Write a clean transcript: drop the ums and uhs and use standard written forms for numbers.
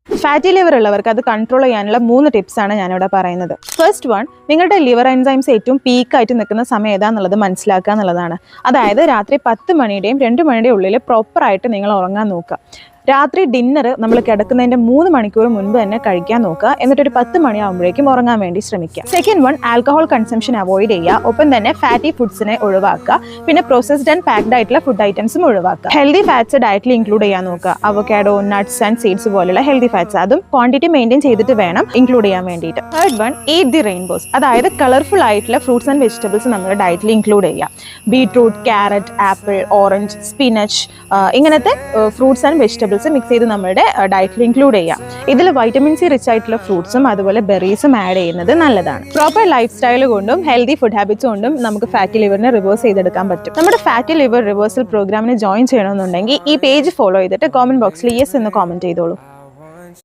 Fatty liver ഉള്ളവർക്ക് അത് control ചെയ്യാനുള്ള 3 ടിപ്സാണ് ഞാനിവിടെ പറയുന്നത്. ഫസ്റ്റ് വൺ, നിങ്ങളുടെ ലിവർ എൻസൈംസ് ഏറ്റവും പീക്കായിട്ട് നിൽക്കുന്ന സമയം ഏതാണെന്നുള്ളത് മനസ്സിലാക്കുക എന്നുള്ളതാണ്. അതായത് രാത്രി 10 മണിയുടെയും 2 മണിയുടെയും ഉള്ളിൽ പ്രോപ്പറായിട്ട് നിങ്ങൾ ഉറങ്ങാൻ നോക്കുക. രാത്രി ഡിന്നർ നമ്മൾ കിടക്കുന്നതിൻ്റെ 3 മണിക്കൂർ മുൻപ് തന്നെ കഴിക്കാൻ നോക്കുക. എന്നിട്ടൊരു 10 മണിയാകുമ്പോഴേക്കും ഉറങ്ങാൻ വേണ്ടി ശ്രമിക്കുക. Second one, alcohol consumption avoid ചെയ്യുക. ഒപ്പം തന്നെ ഫാറ്റി ഫുഡ്സിനെ ഒഴിവാക്കുക. പിന്നെ പ്രോസസ്ഡ് ആൻഡ് പാക്ഡ് ആയിട്ടുള്ള ഫുഡ് ഐറ്റംസും ഒഴിവാക്കുക. ഹെൽത്തി ഫാറ്റ്സ് ഡയറ്റിൽ ഇൻക്ലൂഡ് ചെയ്യാൻ നോക്കുക. അവക്കാഡോ, നട്ട്സ് ആൻഡ് സീഡ്സ് പോലുള്ള ഹെൽത്തി ഫാറ്റ്സ്, അതും ക്വാണ്ടിറ്റി മെയിൻറ്റെയിൻ ചെയ്തിട്ട് വേണം ഇൻക്ലൂഡ് ചെയ്യാൻ വേണ്ടിയിട്ട്. Third one, eat the rainbows. അതായത് കളർഫുൾ ആയിട്ടുള്ള ഫ്രൂട്ട്സ് ആൻഡ് വെജിറ്റബിൾസ് നമ്മുടെ ഡയറ്റിൽ ഇൻക്ലൂഡ് ചെയ്യുക. Beetroot, carrot, apple, orange, spinach, ഇങ്ങനത്തെ ഫ്രൂട്ട്സ് ആൻഡ് വെജിറ്റബിൾസ് മിക്സ് ചെയ്ത് നമ്മുടെ ഡയറ്റിൽ ഇൻക്ലൂഡ് ചെയ്യാം. ഇതിൽ വൈറ്റമിൻ സി റിച്ച് ആയിട്ടുള്ള ഫ്രൂട്ട്സും അതുപോലെ ബെറീസും ആഡ് ചെയ്യുന്നത് നല്ലതാണ്. പ്രോപ്പർ ലൈഫ് സ്റ്റൈൽ കൊണ്ടും ഹെൽത്തി ഫുഡ് ഹാബിറ്റ്സ് കൊണ്ടും നമുക്ക് ഫാറ്റി ലിവറിനെ റിവേഴ്സ് ചെയ്തെടുക്കാൻ പറ്റും. നമ്മുടെ ഫാറ്റി ലിവർ റിവേഴ്സൽ പ്രോഗ്രാമിന് ജോയിൻ ചെയ്യണമെന്നുണ്ടെങ്കിൽ ഈ പേജ് ഫോളോ ചെയ്തിട്ട് കമന്റ് ബോക്സിൽ യെസ് എന്ന് കമന്റ് ചെയ്തോളൂ.